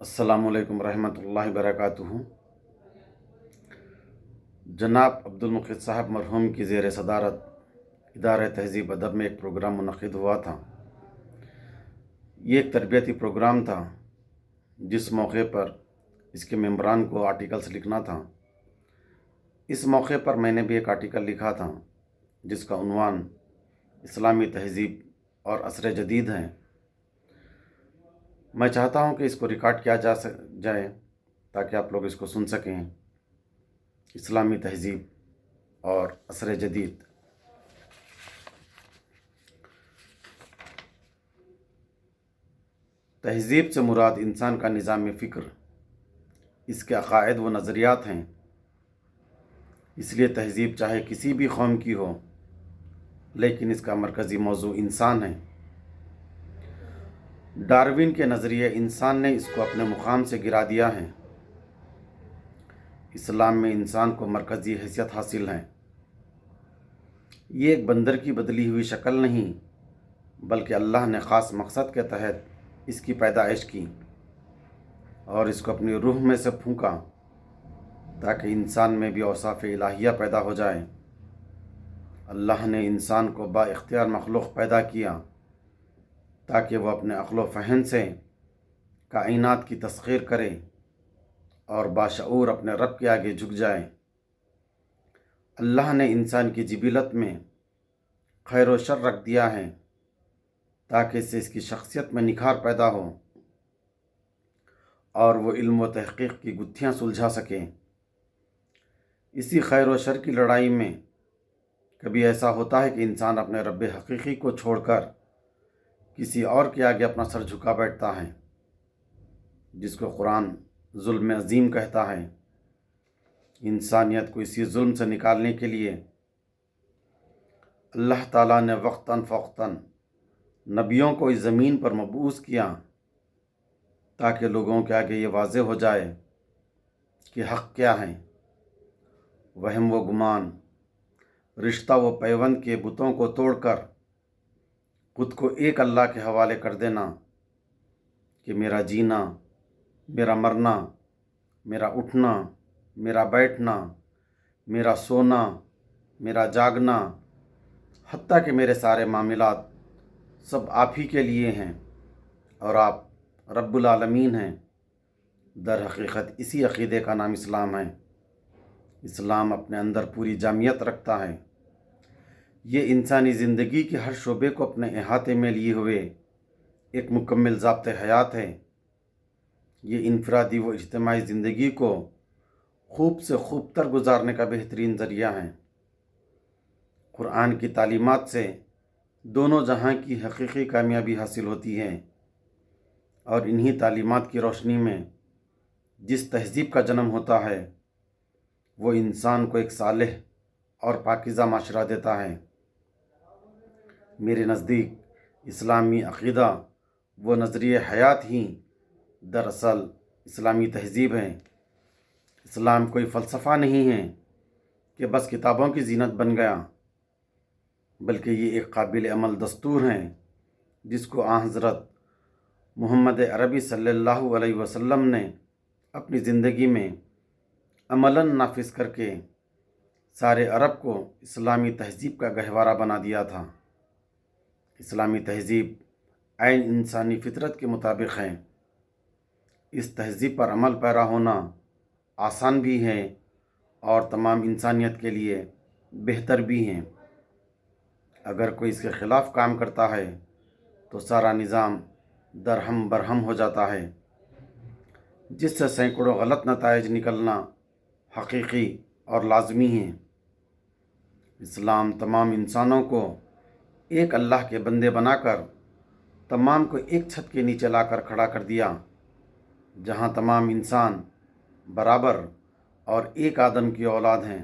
السلام علیکم ورحمۃ اللہ وبرکاتہ۔ جناب عبدالمقیت صاحب مرحوم کی زیر صدارت ادارہ تہذیب ادب میں ایک پروگرام منعقد ہوا تھا۔ یہ ایک تربیتی پروگرام تھا جس موقع پر اس کے ممبران کو آرٹیکلز لکھنا تھا۔ اس موقع پر میں نے بھی ایک آرٹیکل لکھا تھا جس کا عنوان اسلامی تہذیب اور عصر جدید ہے۔ میں چاہتا ہوں کہ اس کو ریکارڈ کیا جائے تاکہ آپ لوگ اس کو سن سکیں۔ اسلامی تہذیب اور عصر جدید۔ تہذیب سے مراد انسان کا نظام فکر، اس کے عقائد و نظریات ہیں۔ اس لیے تہذیب چاہے کسی بھی قوم کی ہو، لیکن اس کا مرکزی موضوع انسان ہے۔ ڈارون کے نظریے انسان نے اس کو اپنے مقام سے گرا دیا ہے۔ اسلام میں انسان کو مرکزی حیثیت حاصل ہے۔ یہ ایک بندر کی بدلی ہوئی شکل نہیں، بلکہ اللہ نے خاص مقصد کے تحت اس کی پیدائش کی اور اس کو اپنی روح میں سے پھونکا تاکہ انسان میں بھی اوصاف الہیہ پیدا ہو جائے۔ اللہ نے انسان کو با اختیار مخلوق پیدا کیا تاکہ وہ اپنے عقل و فہم سے کائنات کی تسخیر کرے اور باشعور اپنے رب کے آگے جھک جائے۔ اللہ نے انسان کی جبلت میں خیر و شر رکھ دیا ہے تاکہ اس سے اس کی شخصیت میں نکھار پیدا ہو اور وہ علم و تحقیق کی گتھیاں سلجھا سکے۔ اسی خیر و شر کی لڑائی میں کبھی ایسا ہوتا ہے کہ انسان اپنے رب حقیقی کو چھوڑ کر کسی اور کے آگے اپنا سر جھکا بیٹھتا ہے، جس کو قرآن ظلم عظیم کہتا ہے۔ انسانیت کو اسی ظلم سے نکالنے کے لیے اللہ تعالیٰ نے وقتاً فوقتاً نبیوں کو اس زمین پر مبعوث کیا تاکہ لوگوں کے آگے یہ واضح ہو جائے کہ حق کیا ہے۔ وہم و گمان، رشتہ و پیوند کے بتوں کو توڑ کر خود کو ایک اللہ کے حوالے کر دینا کہ میرا جینا، میرا مرنا، میرا اٹھنا، میرا بیٹھنا، میرا سونا، میرا جاگنا، حتیٰ کہ میرے سارے معاملات سب آپ ہی کے لیے ہیں اور آپ رب العالمین ہیں۔ در حقیقت اسی عقیدے کا نام اسلام ہے۔ اسلام اپنے اندر پوری جامعیت رکھتا ہے۔ یہ انسانی زندگی کے ہر شعبے کو اپنے احاطے میں لیے ہوئے ایک مکمل ضابط حیات ہے۔ یہ انفرادی و اجتماعی زندگی کو خوب سے خوب تر گزارنے کا بہترین ذریعہ ہے۔ قرآن کی تعلیمات سے دونوں جہاں کی حقیقی کامیابی حاصل ہوتی ہے اور انہی تعلیمات کی روشنی میں جس تہذیب کا جنم ہوتا ہے وہ انسان کو ایک صالح اور پاکیزہ معاشرہ دیتا ہے۔ میرے نزدیک اسلامی عقیدہ وہ نظریہ حیات ہی دراصل اسلامی تہذیب ہے۔ اسلام کوئی فلسفہ نہیں ہے کہ بس کتابوں کی زینت بن گیا، بلکہ یہ ایک قابل عمل دستور ہے جس کو حضرت محمد عربی صلی اللہ علیہ وسلم نے اپنی زندگی میں عملاً نافذ کر کے سارے عرب کو اسلامی تہذیب کا گہوارہ بنا دیا تھا۔ اسلامی تہذیب عین انسانی فطرت کے مطابق ہے۔ اس تہذیب پر عمل پیرا ہونا آسان بھی ہے اور تمام انسانیت کے لیے بہتر بھی ہے۔ اگر کوئی اس کے خلاف کام کرتا ہے تو سارا نظام درہم برہم ہو جاتا ہے، جس سے سینکڑوں غلط نتائج نکلنا حقیقی اور لازمی ہیں۔ اسلام تمام انسانوں کو ایک اللہ کے بندے بنا کر تمام کو ایک چھت کے نیچے لا کر کھڑا کر دیا، جہاں تمام انسان برابر اور ایک آدم کی اولاد ہیں،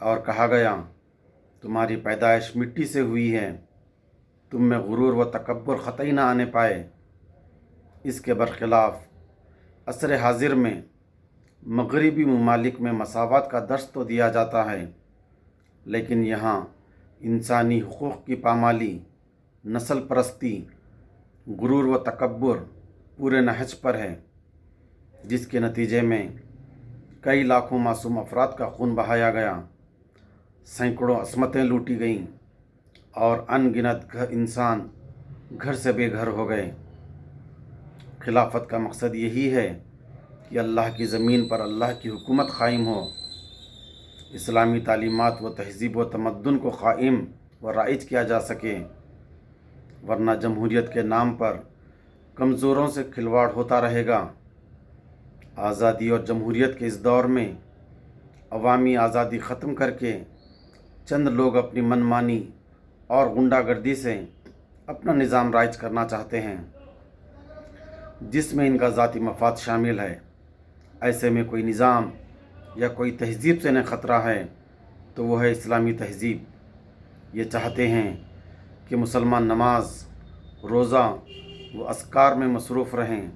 اور کہا گیا تمہاری پیدائش مٹی سے ہوئی ہے، تم میں غرور و تکبر قطعی نہ آنے پائے۔ اس کے برخلاف عصر حاضر میں مغربی ممالک میں مساوات کا درس تو دیا جاتا ہے، لیکن یہاں انسانی حقوق کی پامالی، نسل پرستی، غرور و تکبر پورے نہج پر ہے۔ जिस के नतीजे में कई लाखों मासूम अफराद का खून बहाया गया, सैकड़ों असमतें लूटी गईं और अनगिनत इंसान घर से बेघर हो गए। खिलाफत का मकसद यही है कि अल्लाह की ज़मीन पर अल्लाह की हुकूमत क़ाइम हो, इस्लामी तालीमात व तहज़ीब व तमद्दुन को क़ाइम व राइज किया जा सके, वरना जमहूरियत के नाम पर कमज़ोरों से खिलवाड़ होता रहेगा। आज़ादी और जमहूरियत के इस दौर में अवामी आज़ादी ख़त्म करके चंद लोग अपनी मनमानी और गुंडागर्दी से अपना निज़ाम राइज करना चाहते हैं, जिसमें इनका ज़ाती मफाद शामिल है। ऐसे में कोई निज़ाम या कोई तहज़ीब से न ख़तरा है तो वो है इस्लामी तहज़ीब। ये चाहते हैं कि मुसलमान नमाज, रोज़ा व अस्कार में मसरूफ़ रहें,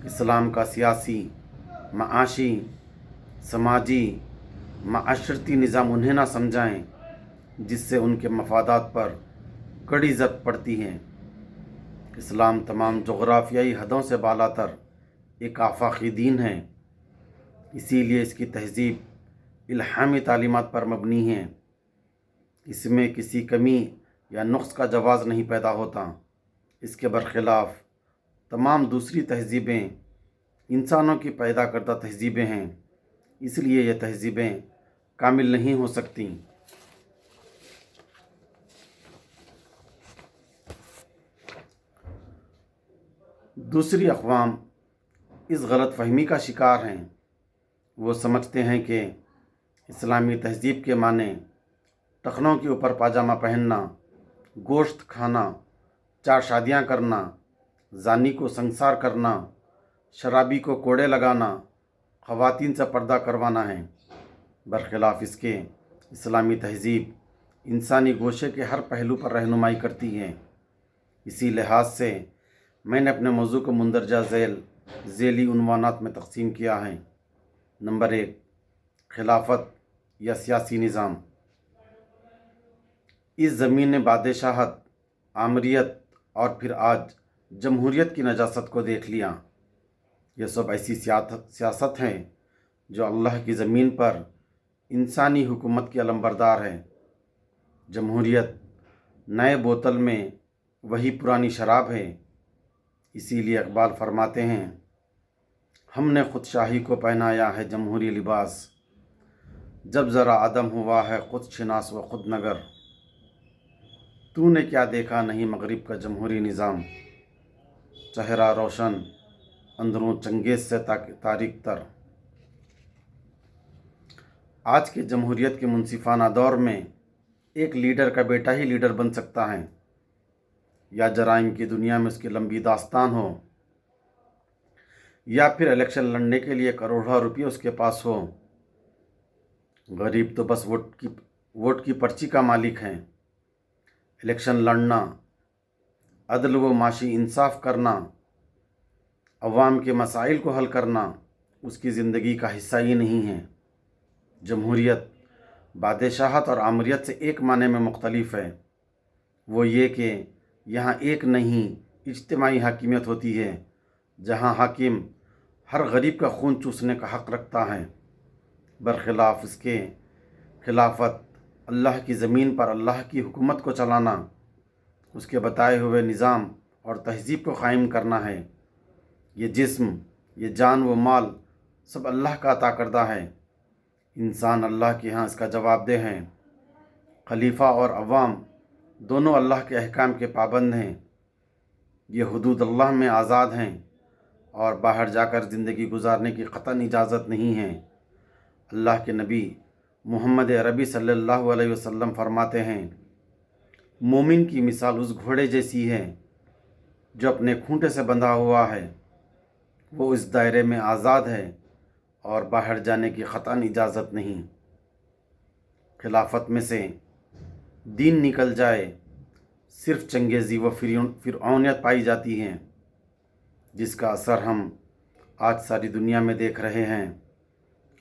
इस्लाम का सियासी, माशी, समाजी, माशरती निज़ाम उन्हें ना समझाएं, जिससे उनके मफादात पर कड़ी ज़द पड़ती है। इस्लाम तमाम जोग्राफियाई हदों से बालातर एक आफाकी दीन है, इसीलिए इसकी तहज़ीब इल्हामी तालीमात पर मबनी है। इसमें किसी कमी या नुक्स का जवाज़ नहीं पैदा होता। इसके बरखिलाफ़ तमाम दूसरी तहज़ीबें इंसानों की पैदा करदा तहज़ीबें हैं, इसलिए ये तहज़ीबें कामिल नहीं हो सकती। दूसरी अक़वाम इस गलत फ़हमी का शिकार हैं। वो समझते हैं कि इस्लामी तहज़ीब के माने टखनों के ऊपर पाजामा पहनना, गोश्त खाना, 4 शादियाँ करना, ज़ानी को संसार करना, शराबी को कोड़े लगाना, ख़वातीन से पर्दा करवाना है। बरखिलाफ़ इसके इस्लामी तहज़ीब इंसानी गोशे के हर पहलू पर रहनुमाई करती है। इसी लिहाज से मैंने अपने मौजू को मंदरजा ज़ेली उन्वानात में तक़सीम किया है। नंबर 1, खिलाफत या सियासी निज़ाम। इस ज़मीन ने बादशाहत, आमरियत और फिर आज जमहूरियत की नजासत को देख लिया। ये सब ऐसी सियासत है जो अल्लाह की ज़मीन पर इंसानी हुकूमत की अलमबरदार है। जमहूरियत नए बोतल में वही पुरानी शराब है। इसीलिए इकबाल फरमाते हैं, हमने खुद शाही को पहनाया है जमहूरी लिबास, जब ज़रा आदम हुआ है खुद शिनास व खुद नगर। तूने क्या देखा नहीं मगरिब का जमहूरी निज़ाम, चेहरा रोशन अंदरों चंगेज़ से तारीक तर। आज के जमहूरियत के मुनसिफाना दौर में एक लीडर का बेटा ही लीडर बन सकता है, या जराइम की दुनिया में उसकी लंबी दास्तान हो, या फिर इलेक्शन लड़ने के लिए करोड़ों रुपये उसके पास हो। गरीब तो बस वोट की पर्ची का मालिक है। इलेक्शन लड़ना, अदल व माशी इंसाफ करना, अवाम के मसाइल को हल करना उसकी ज़िंदगी का हिस्सा ही नहीं है। जमहूरियत बादशाहत और आमरियत से एक माने में मुख्तलिफ है। वो ये कि यहाँ एक नहीं इज्तिमाई हाकिमियत होती है, जहाँ हाकिम हर गरीब का खून चूसने का हक़ रखता है। बरखिलाफ़ इसके खिलाफत अल्लाह की ज़मीन पर अल्लाह की हुकूमत को चलाना, उसके बताए हुए निज़ाम और तहज़ीब को क़ायम करना है। ये जिस्म, ये जान व माल सब अल्लाह का अता करदा है। इंसान अल्लाह के यहाँ इसका जवाबदेह हैं। खलीफा और अवाम दोनों अल्लाह के अहकाम के पाबंद हैं। ये हुदूद अल्लाह में आज़ाद हैं और बाहर जाकर ज़िंदगी गुजारने की क़तन इजाज़त नहीं है। अल्लाह के नबी मोहम्मद अरबी सल्लल्लाहु अलैहि वसल्लम फरमाते हैं, मोमिन की मिसाल उस घोड़े जैसी है जो अपने खूंटे से बंधा हुआ है। वो इस दायरे में आज़ाद है और बाहर जाने की क़तन इजाज़त नहीं। खिलाफत में से दीन निकल जाए, सिर्फ चंगेज़ी व फिरौनियत पाई जाती है, जिसका असर हम आज सारी दुनिया में देख रहे हैं।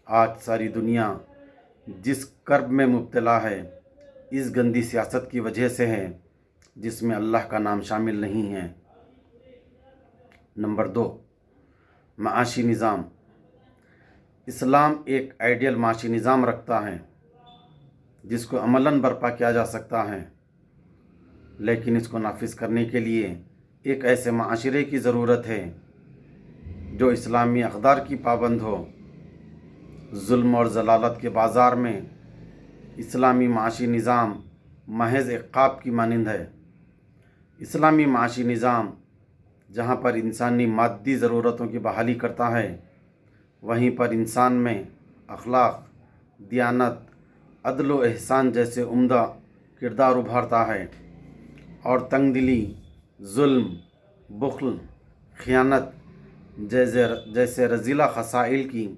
आज सारी दुनिया जिस कर्ब में मुब्तला है, इस गंदी सियासत की वजह से है, जिसमें अल्लाह का नाम शामिल नहीं है। नंबर 2, معاشی نظام۔ اسلام ایک آئیڈیل معاشی نظام رکھتا ہے جس کو عملاً برپا کیا جا سکتا ہے، لیکن اس کو نافذ کرنے کے لیے ایک ایسے معاشرے کی ضرورت ہے جو اسلامی اقدار کی پابند ہو۔ ظلم اور ضلالت کے بازار میں اسلامی معاشی نظام محض ایک خواب کی مانند ہے۔ اسلامی معاشی نظام جہاں پر انسانی مادی ضرورتوں کی بحالی کرتا ہے، وہیں پر انسان میں اخلاق، دیانت، عدل و احسان جیسے عمدہ کردار ابھارتا ہے، اور تنگ دلی، ظلم، بخل، خیانت جیسے رذیلہ خصائل کی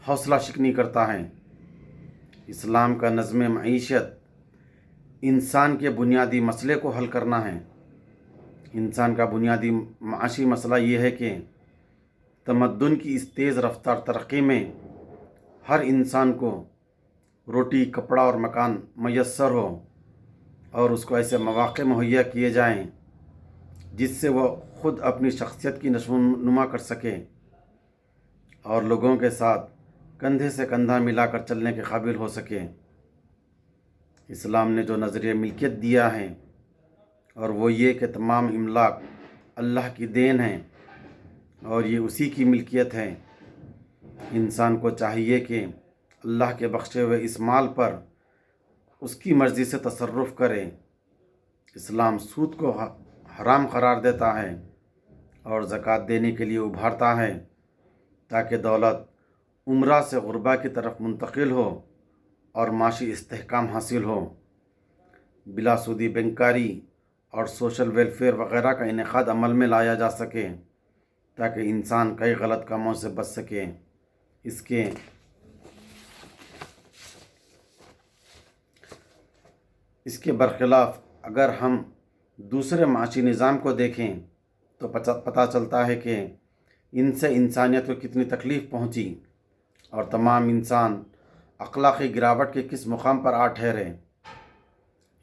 حوصلہ شکنی کرتا ہے۔ اسلام کا نظم معیشت انسان کے بنیادی مسئلے کو حل کرنا ہے۔ انسان کا بنیادی معاشی مسئلہ یہ ہے کہ تمدن کی اس تیز رفتار ترقی میں ہر انسان کو روٹی، کپڑا اور مکان میسر ہو، اور اس کو ایسے مواقع مہیا کیے جائیں جس سے وہ خود اپنی شخصیت کی نشو و نما کر سکے اور لوگوں کے ساتھ کندھے سے کندھا ملا کر چلنے کے قابل ہو سکے۔ اسلام نے جو نظریہ ملکیت دیا ہے، اور وہ یہ کہ تمام املاک اللہ کی دین ہیں اور یہ اسی کی ملکیت ہے۔ انسان کو چاہیے کہ اللہ کے بخشے ہوئے اس مال پر اس کی مرضی سے تصرف کرے۔ اسلام سود کو حرام قرار دیتا ہے اور زکوٰۃ دینے کے لیے ابھارتا ہے تاکہ دولت عمرہ سے غربا کی طرف منتقل ہو اور معاشی استحکام حاصل ہو۔ بلا سودی بینکاری اور سوشل ویلفیئر وغیرہ کا انعقاد عمل میں لایا جا سکے تاکہ انسان کئی غلط کاموں سے بچ سکے۔ اس کے برخلاف اگر ہم دوسرے معاشی نظام کو دیکھیں تو پتہ چلتا ہے کہ ان سے انسانیت کو کتنی تکلیف پہنچی اور تمام انسان اخلاقی گراوٹ کے کس مقام پر آ ٹھہرے۔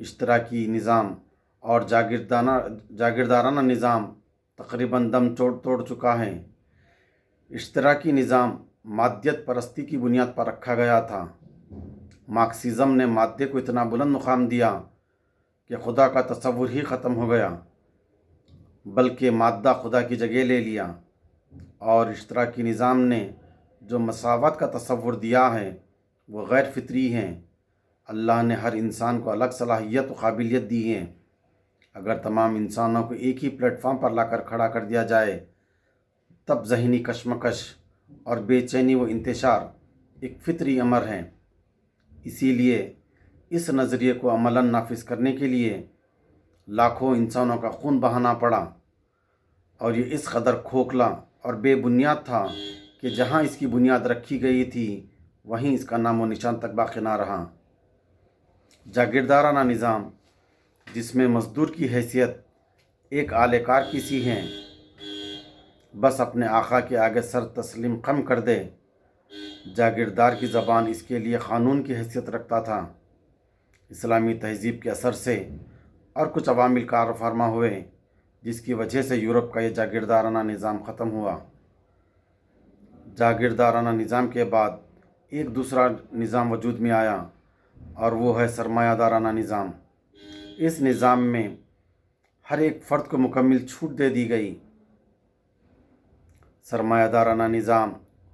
اشتراکی نظام اور جاگیردارانہ نظام تقریباً دم توڑ چکا ہے۔ اشتراکی نظام مادیت پرستی کی بنیاد پر رکھا گیا تھا۔ مارکسزم نے مادے کو اتنا بلند مقام دیا کہ خدا کا تصور ہی ختم ہو گیا، بلکہ مادہ خدا کی جگہ لے لیا، اور اشتراکی نظام نے جو مساوات کا تصور دیا ہے وہ غیر فطری ہیں۔ اللہ نے ہر انسان کو الگ صلاحیت و قابلیت دی ہے۔ اگر تمام انسانوں کو ایک ہی پلیٹ فارم پر لا کر کھڑا کر دیا جائے تب ذہنی کشمکش اور بے چینی و انتشار ایک فطری امر ہے۔ اسی لیے اس نظریے کو عملاً نافذ کرنے کے لیے لاکھوں انسانوں کا خون بہانا پڑا، اور یہ اس قدر کھوکھلا اور بے بنیاد تھا کہ جہاں اس کی بنیاد رکھی گئی تھی وہیں اس کا نام و نشان تک باقی نہ رہا۔ جاگیردارانہ نظام جس میں مزدور کی حیثیت ایک اعلی کار کی سی ہے، بس اپنے آقا کے آگے سر تسلیم خم کر دے۔ جاگیردار کی زبان اس کے لیے قانون کی حیثیت رکھتا تھا۔ اسلامی تہذیب کے اثر سے اور کچھ عوامل کار فرما ہوئے جس کی وجہ سے یورپ کا یہ جاگیردارانہ نظام ختم ہوا۔ جاگیردارانہ نظام کے بعد ایک دوسرا نظام وجود میں آیا اور وہ ہے سرمایہ دارانہ نظام۔ اس نظام میں ہر ایک فرد کو مکمل چھوٹ دے دی گئی۔ سرمایہ دارانہ نظام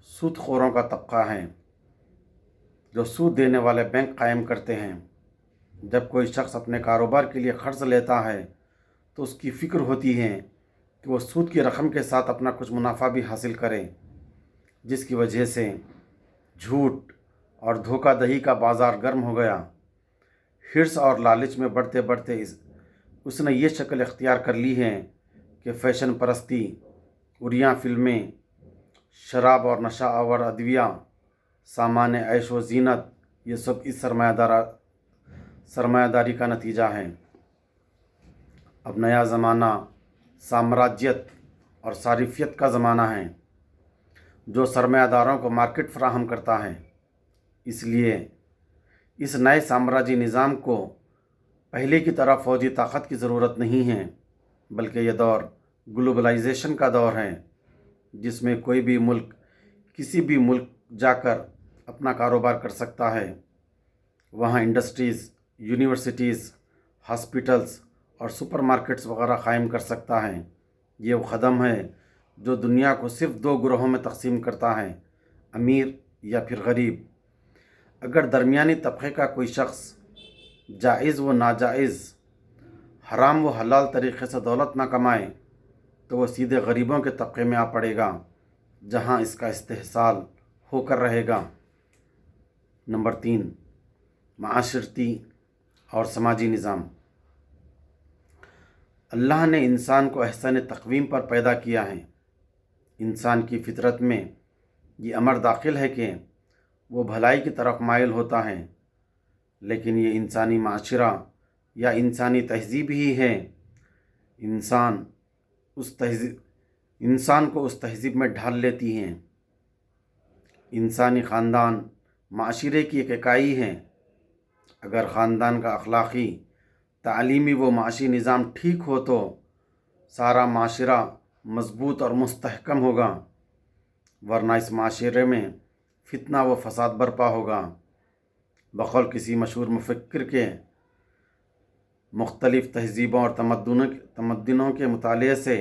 سود خوروں کا طبقہ ہے جو سود دینے والے بینک قائم کرتے ہیں۔ جب کوئی شخص اپنے کاروبار کے لیے قرض لیتا ہے تو اس کی فکر ہوتی ہے کہ وہ سود کی رقم کے ساتھ اپنا کچھ منافع بھی حاصل کرے، جس کی وجہ سے جھوٹ اور دھوکہ دہی کا بازار گرم ہو گیا۔ حرص اور لالچ میں بڑھتے بڑھتے اس نے یہ شکل اختیار کر لی ہے کہ فیشن پرستی، عریاں فلمیں، شراب اور نشہ آور ادویہ، سامان عیش و زینت، یہ سب اس سرمایہ داری کا نتیجہ ہے۔ اب نیا زمانہ سامراجیت اور صارفیت کا زمانہ ہے جو سرمایہ داروں کو مارکیٹ فراہم کرتا ہے۔ اس لیے اس نئے سامراجی نظام کو پہلے کی طرح فوجی طاقت کی ضرورت نہیں ہے، بلکہ یہ دور گلوبلائزیشن کا دور ہے जिसमें कोई भी मुल्क किसी भी मुल्क जाकर अपना कारोबार कर सकता है। वहाँ इंडस्ट्रीज़, यूनिवर्सिटीज़, हॉस्पिटल्स और सुपरमार्केट्स वगैरह क़ायम कर सकता है। ये वो क़दम है जो दुनिया को सिर्फ़ दो ग्रोहों में तकसीम करता है, अमीर या फिर गरीब। अगर दरमियानी तबक़े का कोई शख्स जायज़ व नाजायज़, हराम व हलाल तरीक़े से दौलत ना कमाए तो वह सीधे गरीबों के तबक़े में आ पड़ेगा, जहाँ इसका इस्तेहसाल होकर रहेगा। नंबर 3, माशरती और समाजी निज़ाम। अल्लाह ने इंसान को अहसन तक़वीम पर पैदा किया है। इंसान की फितरत में ये अमर दाखिल है कि वो भलाई की तरफ माइल होता है, लेकिन ये इंसानी माशरा या इंसानी तहज़ीब ही है इंसान को उस तहज़ीब में ढाल लेती हैं। इंसानी ख़ानदान माशरे की एक इकाई है। अगर ख़ानदान का अखलाक़ी, तालीमी व माशी निज़ाम ठीक हो तो सारा माशरा मज़बूत और मुस्तहकम होगा, वरना इस माशरे में फितना व फसाद बर्पा होगा। बक़ौल किसी मशहूर मुफ़क्किर के, मुख्तलिफ़ तहज़ीबों और तमद्दुनों के मुताले से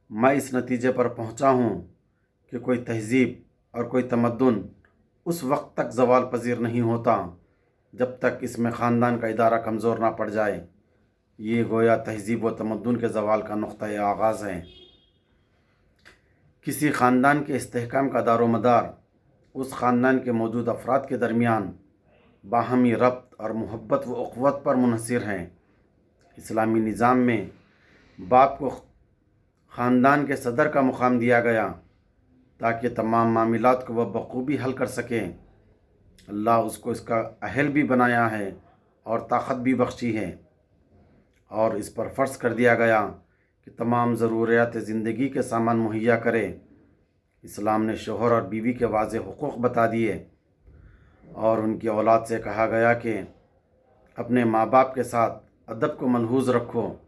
मैं इस नतीजे पर पहुँचा हूँ कि कोई तहज़ीब और कोई तमद्दुन उस वक्त तक ज़वाल पज़ीर नहीं होता जब तक इसमें ख़ानदान का इदारा कमज़ोर ना पड़ जाए। ये गोया तहज़ीब व तमद्दुन के ज़वाल का नुक़्ता आगाज़ है। किसी ख़ानदान के इस्तेहकाम का दारोमदार उस ख़ानदान के मौजूद अफराद के दरमियान बाहमी रब्त और मोहब्बत व उख़्वत पर मुनहसर है। इस्लामी निज़ाम में बाप को ख़ानदान के सदर का मुक़ाम दिया गया ताकि तमाम मामलात को वह बख़ूबी हल कर सके। अल्लाह उसको इसका अहल भी बनाया है और ताक़त भी बख्शी है, और इस पर फ़र्ज़ कर दिया गया कि तमाम ज़रूरियात ज़िंदगी के सामान मुहैया करे। इस्लाम ने शोहर और बीवी के वाज़ेह हुकूक़ बता दिए और उनकी औलाद से कहा गया कि अपने माँ बाप के साथ अदब को मलहूज़ रखो,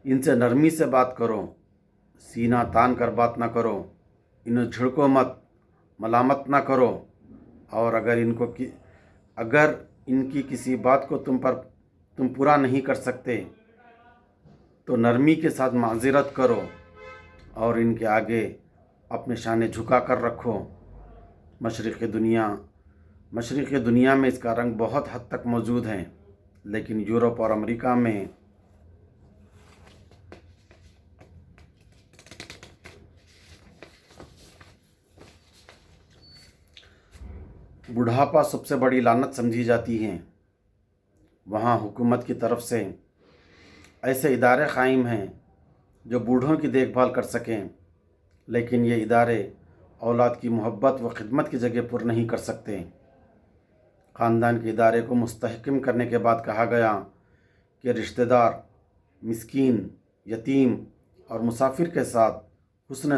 इनसे नरमी से बात करो, सीना तान कर बात ना करो, इन्हें झिड़को मत, मलामत ना करो, और अगर इनकी किसी बात को तुम पूरा नहीं कर सकते तो नरमी के साथ माज़िरत करो और इनके आगे अपने शाने झुका कर रखो। मशरिक़ी दुनिया में इसका रंग बहुत हद तक मौजूद है, लेकिन यूरोप और अमेरिका में बुढ़ापा सबसे बड़ी लानत समझी जाती है। वहाँ हुकूमत की तरफ से ऐसे इदारे क़ायम हैं जो बूढ़ों की देखभाल कर सकें, लेकिन ये इदारे औलाद की मोहब्बत व ख़िदमत की जगह पुर नहीं कर सकते। ख़ानदान के इदारे को मुस्तहकम करने के बाद कहा गया कि रिश्तेदार, मिस्कीन, यतीम और मुसाफिर के साथ हुस्न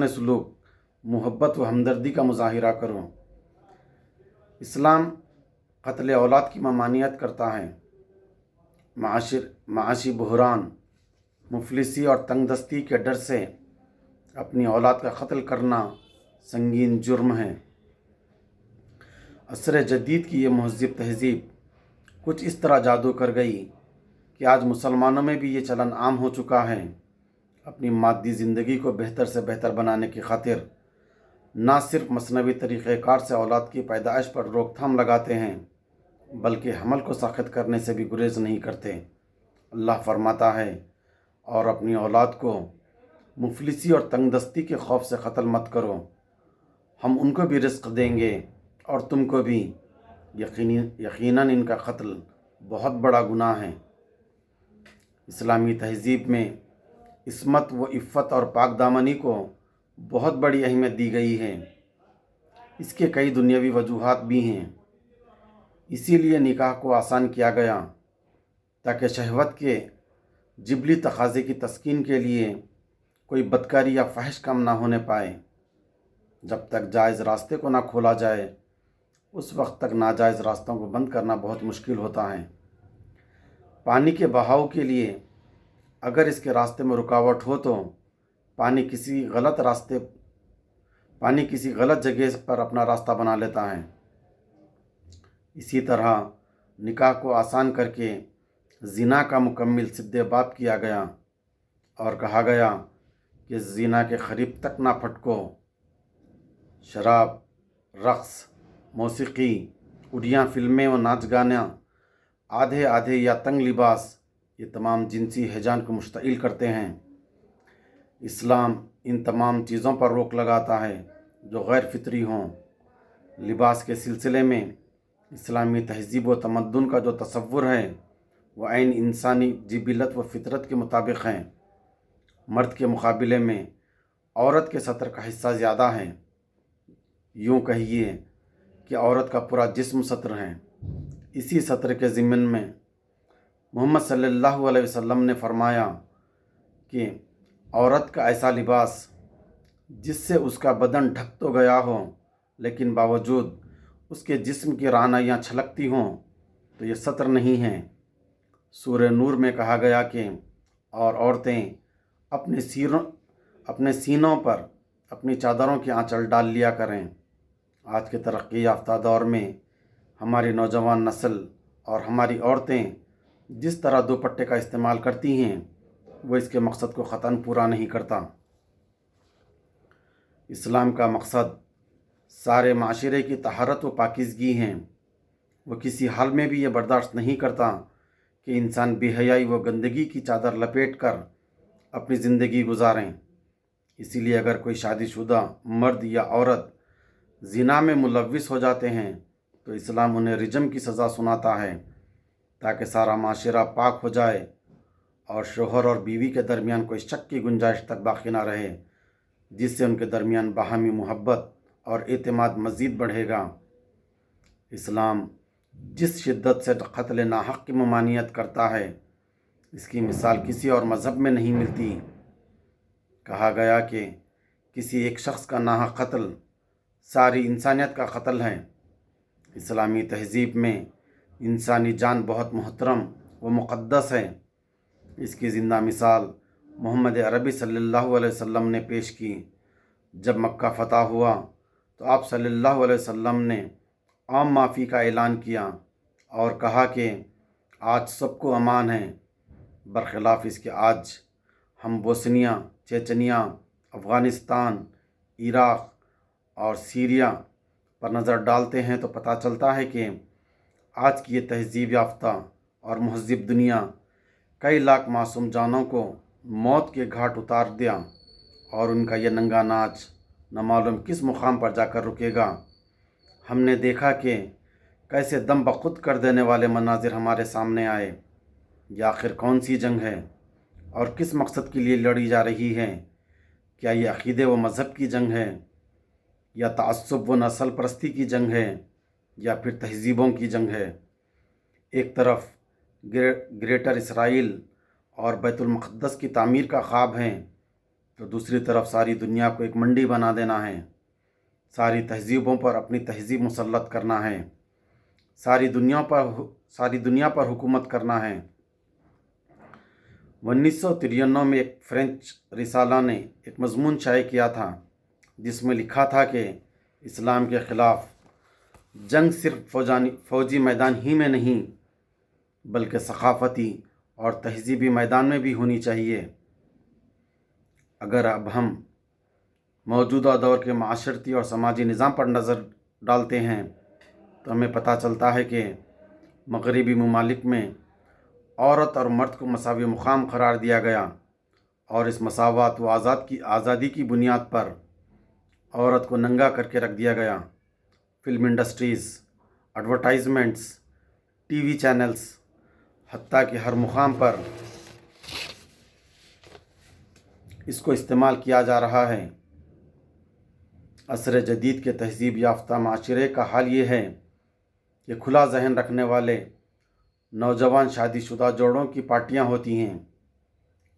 सलूक, मोहब्बत व हमदर्दी का मुज़ाहिरा करो। इस्लाम क़त्ल औलाद की ममानियत करता है। माशी बहरान, मुफलिसी और तंगदस्ती के डर से अपनी औलाद का क़त्ल करना संगीन जुर्म है। असर जदीद की ये महज़ब तहज़ीब कुछ इस तरह जादू कर गई कि आज मुसलमानों में भी ये चलन आम हो चुका है। अपनी मादी ज़िंदगी को बेहतर से बेहतर बनाने की खातिर ना सिर्फ मसनवी तरीक़ेकार से औलाद की पैदाइश पर रोकथाम लगाते हैं, बल्कि हमल को साख़ित करने से भी गुरेज़ नहीं करते। अल्लाह फरमाता है, और अपनी औलाद को मुफलिसी और तंगदस्ती के खौफ से क़त्ल मत करो, हम उनको भी रिज़्क़ देंगे और तुमको भी। यकीनन इनका क़त्ल बहुत बड़ा गुनाह है। इस्लामी तहज़ीब में इस्मत व इफ़्फ़त और पाकदामनी को बहुत बड़ी अहमियत दी गई है। इसके कई दुनियावी वजूहात भी हैं। इसीलिए निकाह को आसान किया गया ताकि शहवत के जिबली तकाज़े की तस्कीन के लिए कोई बदकारी या फ़ाहिश काम ना होने पाए। जब तक जायज़ रास्ते को ना खोला जाए, उस वक्त तक नाजायज़ रास्तों को बंद करना बहुत मुश्किल होता है। पानी के बहाव के लिए अगर इसके रास्ते में रुकावट हो तो पानी किसी गलत जगह पर अपना रास्ता बना लेता है। इसी तरह निकाह को आसान करके ज़िना का मुकम्मिल सिद्देबात किया गया और कहा गया कि ज़िना के करीब तक ना फटको। शराब, रक़्स, मौसीकी, उड़िया फिल्में और नाच गाना, आधे आधे या तंग लिबास, ये तमाम जिनसी हिजान को मुश्तइल करते हैं। इस्लाम इन तमाम चीज़ों पर रोक लगाता है जो गैर फितरी हों। लिबास के सिलसिले में इस्लामी तहज़ीब व तमद्दुन का जो तसव्वुर है वह ऐन इंसानी जिबिलत व फितरत के मुताबिक हैं। मर्द के मुकाबले में औरत के सतर का हिस्सा ज़्यादा है। यूँ कहिए कि औरत का पूरा जिस्म सत्र है। इसी सत्र के ज़िम्मन में मोहम्मद सल्लल्लाहु अलैहि वसल्लम ने फरमाया कि औरत का ऐसा लिबास जिससे उसका बदन ढक तो गया हो लेकिन बावजूद उसके जिस्म की रानाइयाँ छलकती हों तो ये सत्र नहीं हैं। सूरह नूर में कहा गया कि और औरतें अपने सीनों पर अपनी चादरों की आंचल डाल लिया करें। आज के तरक्की याफ्ता दौर में हमारी नौजवान नस्ल और हमारी औरतें जिस तरह दुपट्टे का इस्तेमाल करती हैं वो इसके मकसद को ख़तन पूरा नहीं करता। इस्लाम का मकसद सारे माशरे की तहारत व पाकीज़गी हैं। वो किसी हाल में भी ये बर्दाश्त नहीं करता कि इंसान बेहयाई व गंदगी की चादर लपेट कर अपनी ज़िंदगी गुजारें। इसीलिए अगर कोई शादीशुदा मर्द या औरत ज़िना में मुलव्विस हो जाते हैं तो इस्लाम उन्हें रिजम की सज़ा सुनाता है ताकि सारा माशरा पाक हो जाए और शोहर और बीवी के दरमियान कोई शक की गुंजाइश तक बाकी ना रहे, जिससे उनके दरमियान बाहमी मोहब्बत और एतमाद मज़ीद बढ़ेगा। इस्लाम जिस शिद्दत से क़त्ल नाहक की ममानियत करता है इसकी मिसाल किसी और मज़हब में नहीं मिलती। कहा गया कि किसी एक शख्स का नाहक क़त्ल सारी इंसानियत का क़त्ल है। इस्लामी तहज़ीब में इंसानी जान बहुत मोहतरम व मुक़द्दस है। इसकी ज़िंदा मिसाल मोहम्मद अरबी सल्लल्लाहु अलैहि वसल्लम ने पेश की। जब मक्का फ़तह हुआ तो आप सल्लल्लाहु अलैहि वसल्लम ने आम माफ़ी का ऐलान किया और कहा कि आज सबको अमान है। बरख़िलाफ़ इसके आज हम बोस्निया, चेचनिया, अफ़गानिस्तान, इराक़ और सीरिया पर नज़र डालते हैं तो पता चलता है कि आज की ये तहज़ीब याफ्ता और महज़्ज़ब दुनिया कई लाख मासूम जानों को मौत के घाट उतार दिया और उनका ये नंगा नाच न मालूम किस मुकाम पर जाकर रुकेगा। हमने देखा कि कैसे दम बखुद कर देने वाले मनाजिर हमारे सामने आए। ये आखिर कौन सी जंग है और किस मकसद के लिए लड़ी जा रही है? क्या ये अक़ीदे व मज़हब की जंग है या तअस्सुब व नस्ल परस्ती की जंग है या फिर तहज़ीबों की जंग है? एक तरफ ग्रेटर इसराइल और बैतुल मुक़द्दस की तामीर का ख्वाब है तो दूसरी तरफ सारी दुनिया को एक मंडी बना देना है। सारी तहज़ीबों पर अपनी तहज़ीब मुसल्लत करना है। सारी दुनिया पर हुकूमत करना है। 1993 में एक फ्रेंच रिसाला ने एक मज़मून शाये किया था जिसमें लिखा था कि इस्लाम के ख़िलाफ़ जंग सिर्फ फ़ौजी मैदान ही में नहीं बल्कि सक़ाफ़ती और तहज़ीबी मैदान में भी होनी चाहिए। अगर अब हम मौजूदा दौर के माशरती और समाजी निज़ाम पर नज़र डालते हैं तो हमें पता चलता है कि मगरबी ममालिक में औरत और मर्द को मसावी मुकाम करार दिया गया और इस मसावत व आज़ादी की बुनियाद पर औरत को नंगा करके रख दिया गया। Film industries, advertisements, TV channels, हत्ता कि हर मुकाम पर इसको इस्तेमाल किया जा रहा है। असर जदीद के तहज़ीब याफ्ता माशरे का हाल ये है कि खुला जहन रखने वाले नौजवान शादीशुदा जोड़ों की पार्टियां होती हैं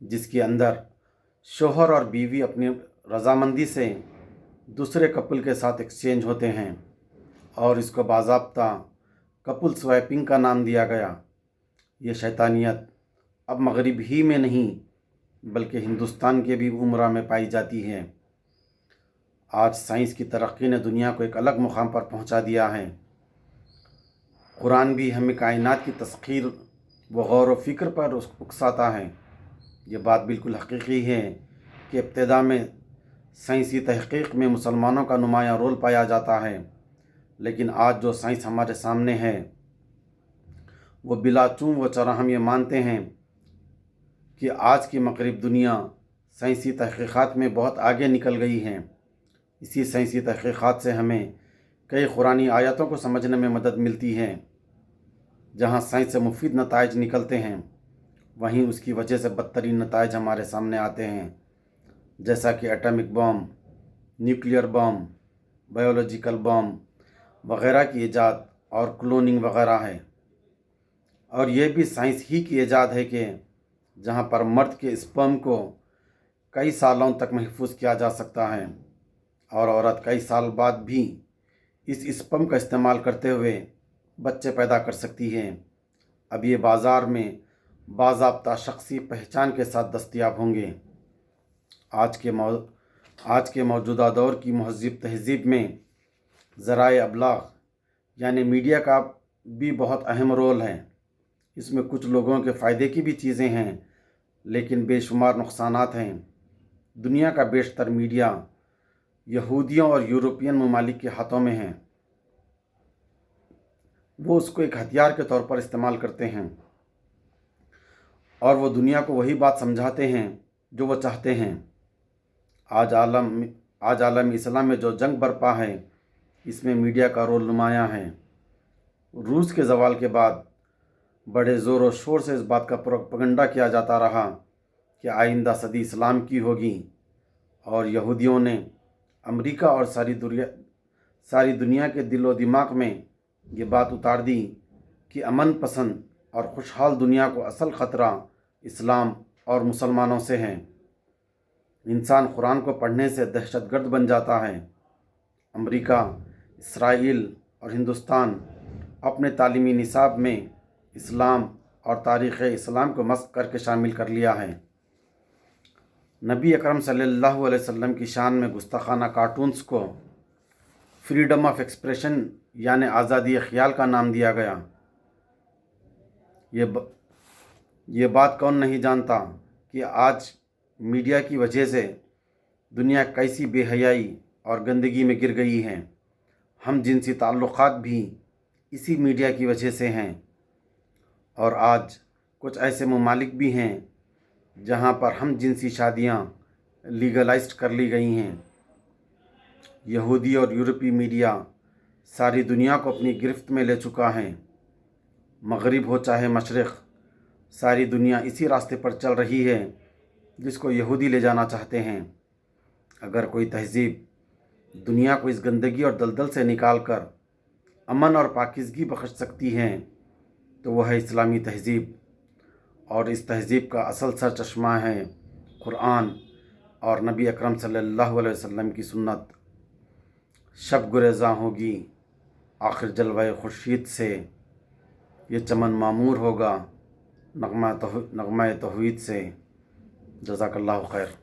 जिसके अंदर शोहर और बीवी अपनी रज़ामंदी से दूसरे कपल के साथ एक्सचेंज होते हैं और इसको बाज़ाब्ता कपल स्वैपिंग का नाम दिया गया। ये शैतानियत अब मगरिब ही में नहीं بلکہ ہندوستان کے بھی عمرہ میں پائی جاتی ہے۔ آج سائنس کی ترقی نے دنیا کو ایک الگ مقام پر پہنچا دیا ہے۔ قرآن بھی ہمیں کائنات کی تسخیر و غور و فکر پر اکساتا ہے۔ یہ بات بالکل حقیقی ہے کہ ابتدا میں سائنسی تحقیق میں مسلمانوں کا نمایاں رول پایا جاتا ہے، لیکن آج جو سائنس ہمارے سامنے ہے وہ بلا چون و چرا ہم یہ مانتے ہیں کہ آج کی مغرب دنیا سائنسی تحقیقات میں بہت آگے نکل گئی ہے۔ اسی سائنسی تحقیقات سے ہمیں کئی قرآنی آیاتوں کو سمجھنے میں مدد ملتی ہے۔ جہاں سائنس سے مفید نتائج نکلتے ہیں، وہیں اس کی وجہ سے بدترین نتائج ہمارے سامنے آتے ہیں، جیسا کہ ایٹمک بم، نیوکلیئر بم، بایولوجیکل بم وغیرہ کی ایجاد اور کلوننگ وغیرہ ہے۔ اور یہ بھی سائنس ہی کی ایجاد ہے کہ جہاں پر مرد کے اسپرم کو کئی سالوں تک محفوظ کیا جا سکتا ہے اور عورت کئی سال بعد بھی اس اسپرم کا استعمال کرتے ہوئے بچے پیدا کر سکتی ہے، اب یہ بازار میں باضابطہ شخصی پہچان کے ساتھ دستیاب ہوں گے۔ آج کے موجودہ دور کی مہذب تہذیب میں ذرائع ابلاغ یعنی میڈیا کا بھی بہت اہم رول ہے۔ اس میں کچھ لوگوں کے فائدے کی بھی چیزیں ہیں، لیکن بے شمار نقصانات ہیں۔ دنیا کا بیشتر میڈیا یہودیوں اور یورپین ممالک کے ہاتھوں میں ہے۔ وہ اس کو ایک ہتھیار کے طور پر استعمال کرتے ہیں اور وہ دنیا کو وہی بات سمجھاتے ہیں جو وہ چاہتے ہیں۔ آج عالم اسلام میں جو جنگ برپا ہے، اس میں میڈیا کا رول نمایاں ہے۔ روس کے زوال کے بعد بڑے زور و شور سے اس بات کا پروپیگنڈا کیا جاتا رہا کہ آئندہ صدی اسلام کی ہوگی، اور یہودیوں نے امریکہ اور ساری دنیا کے دل و دماغ میں یہ بات اتار دی کہ امن پسند اور خوشحال دنیا کو اصل خطرہ اسلام اور مسلمانوں سے ہے۔ انسان قرآن کو پڑھنے سے دہشت گرد بن جاتا ہے۔ امریکہ، اسرائیل اور ہندوستان اپنے تعلیمی نصاب میں اسلام اور تاریخ اسلام کو مسخ کر کے شامل کر لیا ہے۔ نبی اکرم صلی اللہ علیہ وسلم کی شان میں گستاخانہ کارٹونز کو فریڈم آف ایکسپریشن یعنی آزادی خیال کا نام دیا گیا۔ یہ بات کون نہیں جانتا کہ آج میڈیا کی وجہ سے دنیا کیسی بے حیائی اور گندگی میں گر گئی ہے۔ ہم جنسی تعلقات بھی اسی میڈیا کی وجہ سے ہیں، اور آج کچھ ایسے ممالک بھی ہیں جہاں پر ہم جنسی شادیاں لیگلائزڈ کر لی گئی ہیں۔ یہودی اور یورپی میڈیا ساری دنیا کو اپنی گرفت میں لے چکا ہے۔ مغرب ہو چاہے مشرق، ساری دنیا اسی راستے پر چل رہی ہے جس کو یہودی لے جانا چاہتے ہیں۔ اگر کوئی تہذیب دنیا کو اس گندگی اور دلدل سے نکال کر امن اور پاکیزگی بخش سکتی ہے تو وہ ہے اسلامی تہذیب، اور اس تہذیب کا اصل سر چشمہ ہے قرآن اور نبی اکرم صلی اللہ علیہ وسلم کی سنت۔ شب گریزاں ہوگی آخر جلوہ خورشید سے، یہ چمن معمور ہوگا نغمہ توحید سے۔ جزاک اللہ خیر۔